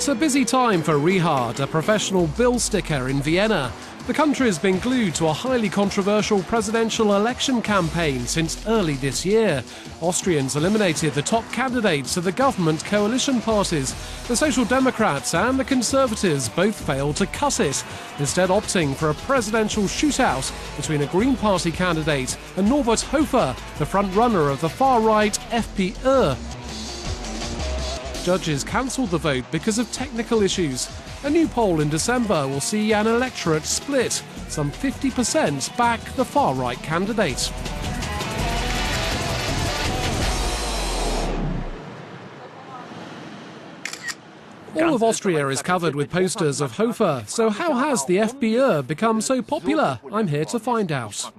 It's a busy time for Richard, a professional bill sticker in Vienna. The country has been glued to a highly controversial presidential election campaign since early this year. Austrians eliminated the top candidates of the government coalition parties. The Social Democrats and the Conservatives both failed to cut it, instead opting for a presidential shootout between a Green Party candidate and Norbert Hofer, the front-runner of the far-right FPÖ. Judges cancelled the vote because of technical issues. A new poll in December will see an electorate split. Some 50% back the far-right candidate. All of Austria is covered with posters of Hofer. So how has the FPÖ become so popular? I'm here to find out.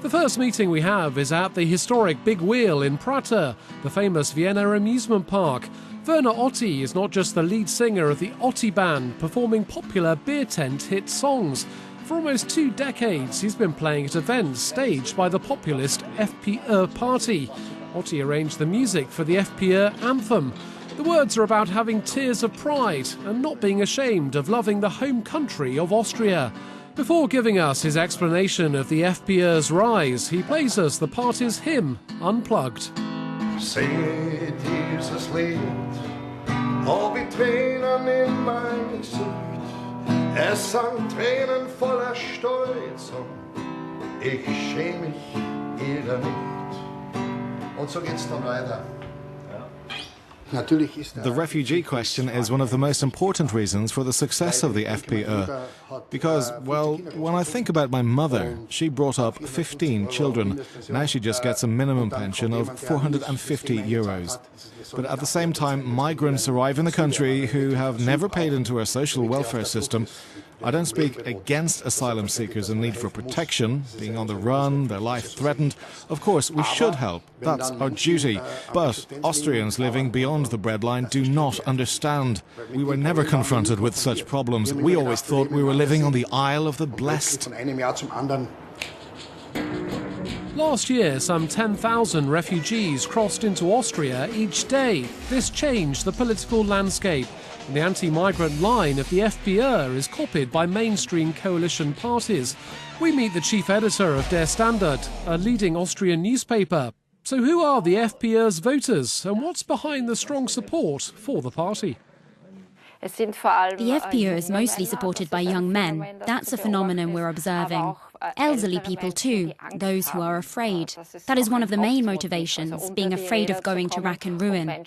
The first meeting we have is at the historic Big Wheel in Prater, the famous Vienna amusement park. Werner Otti is not just the lead singer of the Otti Band, performing popular beer tent hit songs. For almost 2 decades, he's been playing at events staged by the populist FPÖ party. Otti arranged the music for the FPÖ anthem. The words are about having tears of pride and not being ashamed of loving the home country of Austria. Before giving us his explanation of the FPÖ's rise, he plays us the party's hymn, Unplugged. Singe dieses Lied, hab ich Tränen in mein Gesicht. Es sind Tränen voller Stolz und ich schäme mich jeder nicht. Und so geht's dann weiter. The refugee question is one of the most important reasons for the success of the FPÖ. Because, well, when I think about my mother, she brought up 15 children. Now she just gets a minimum pension of 450 euros. But at the same time, migrants arrive in the country who have never paid into our social welfare system. I don't speak against asylum seekers in need for protection, being on the run, their life threatened. Of course, we should help. That's our duty. But Austrians living beyond the breadline do not understand. We were never confronted with such problems. We always thought we were living on the Isle of the Blessed. Last year, some 10,000 refugees crossed into Austria each day. This changed the political landscape. The anti-migrant line of the FPÖ is copied by mainstream coalition parties. We meet the chief editor of Der Standard, a leading Austrian newspaper. So who are the FPÖ's voters and what's behind the strong support for the party? The FPÖ is mostly supported by young men. That's a phenomenon we're observing. Elderly people too, those who are afraid. That is one of the main motivations, being afraid of going to rack and ruin.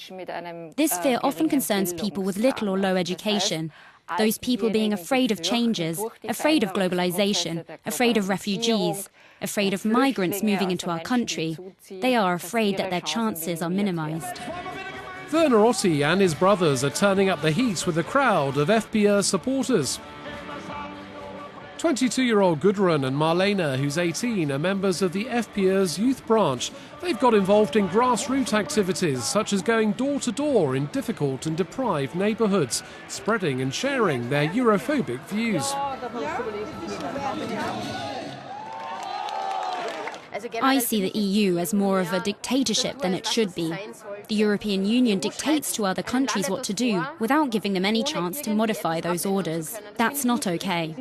This fear often concerns people with little or low education. Those people being afraid of changes, afraid of globalization, afraid of refugees, afraid of migrants moving into our country. They are afraid that their chances are minimized. Werner Otti and his brothers are turning up the heat with a crowd of FPÖ supporters. 22-year-old Gudrun and Marlene, who's 18, are members of the FPÖ's youth branch. They've got involved in grassroots activities, such as going door-to-door in difficult and deprived neighbourhoods, spreading and sharing their Europhobic views. I see the EU as more of a dictatorship than it should be. The European Union dictates to other countries what to do without giving them any chance to modify those orders. That's not okay.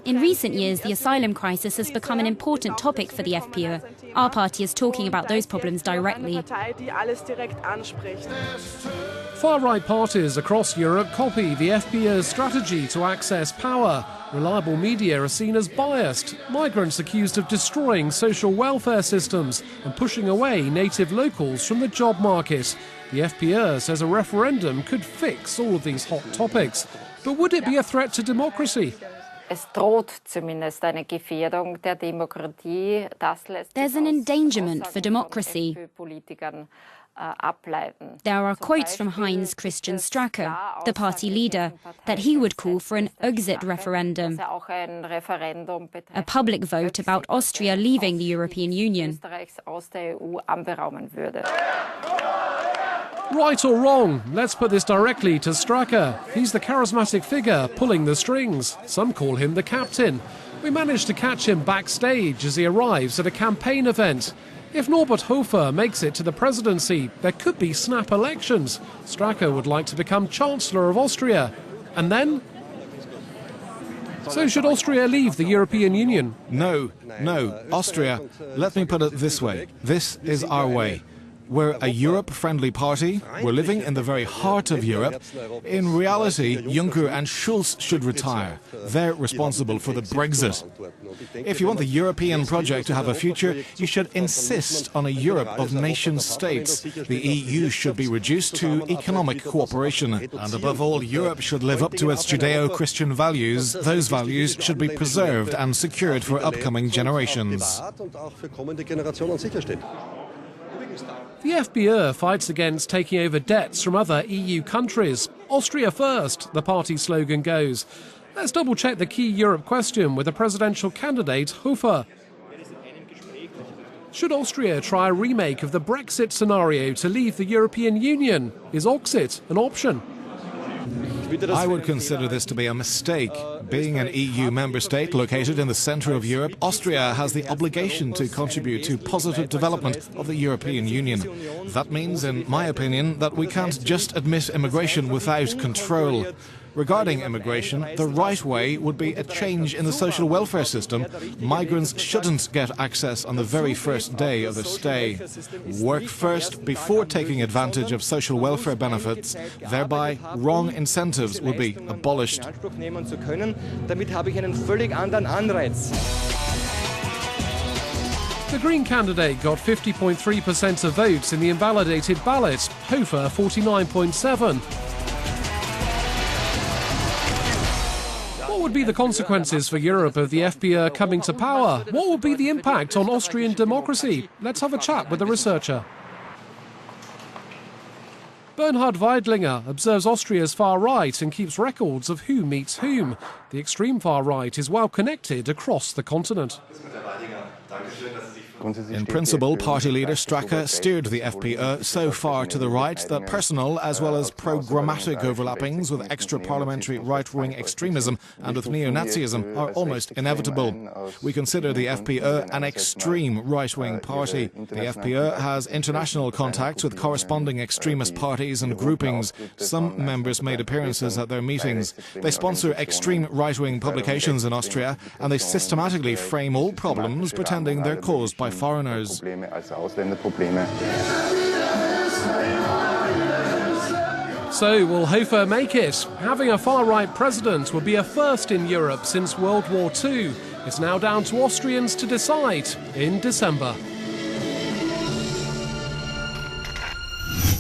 In recent years, the asylum crisis has become an important topic for the FPÖ. Our party is talking about those problems directly. Far-right parties across Europe copy the FPÖ's strategy to access power. Reliable media are seen as biased, migrants accused of destroying social welfare systems and pushing away native locals from the job market. The FPÖ says a referendum could fix all of these hot topics. But would it be a threat to democracy? There's an endangerment for democracy. There are quotes from Heinz Christian Strache, the party leader, that he would call for an exit referendum, a public vote about Austria leaving the European Union. Right or wrong? Let's put this directly to Strache. He's the charismatic figure pulling the strings. Some call him the captain. We managed to catch him backstage as he arrives at a campaign event. If Norbert Hofer makes it to the presidency, there could be snap elections. Strache would like to become Chancellor of Austria. And then? So should Austria leave the European Union? No. Austria, let me put it this way. This is our way. We're a Europe-friendly party. We're living in the very heart of Europe. In reality, Juncker and Schulz should retire. They're responsible for the Brexit. If you want the European project to have a future, you should insist on a Europe of nation-states. The EU should be reduced to economic cooperation. And above all, Europe should live up to its Judeo-Christian values. Those values should be preserved and secured for upcoming generations. The FPÖ fights against taking over debts from other EU countries. Austria first, the party slogan goes. Let's double-check the key Europe question with the presidential candidate Hofer. Should Austria try a remake of the Brexit scenario to leave the European Union? Is Oxit an option? I would consider this to be a mistake. Being an EU member state located in the centre of Europe, Austria has the obligation to contribute to positive development of the European Union. That means, in my opinion, that we can't just admit immigration without control. Regarding immigration, the right way would be a change in the social welfare system. Migrants shouldn't get access on the very first day of their stay. Work first before taking advantage of social welfare benefits. Thereby, wrong incentives will be abolished. The Green candidate got 50.3% of votes in the invalidated ballot, Hofer 49.7%. What would be the consequences for Europe of the FPÖ coming to power? What would be the impact on Austrian democracy? Let's have a chat with the researcher. Bernhard Weidlinger observes Austria's far right and keeps records of who meets whom. The extreme far right is well connected across the continent. In principle, party leader Strache steered the FPÖ so far to the right that personal as well as programmatic overlappings with extra-parliamentary right-wing extremism and with neo-Nazism are almost inevitable. We consider the FPÖ an extreme right-wing party. The FPÖ has international contacts with corresponding extremist parties and groupings. Some members made appearances at their meetings. They sponsor extreme right-wing publications in Austria, and they systematically frame all problems pretending they're caused by foreigners. So will Hofer make it? Having a far-right president would be a first in Europe since World War II. It's now down to Austrians to decide in December.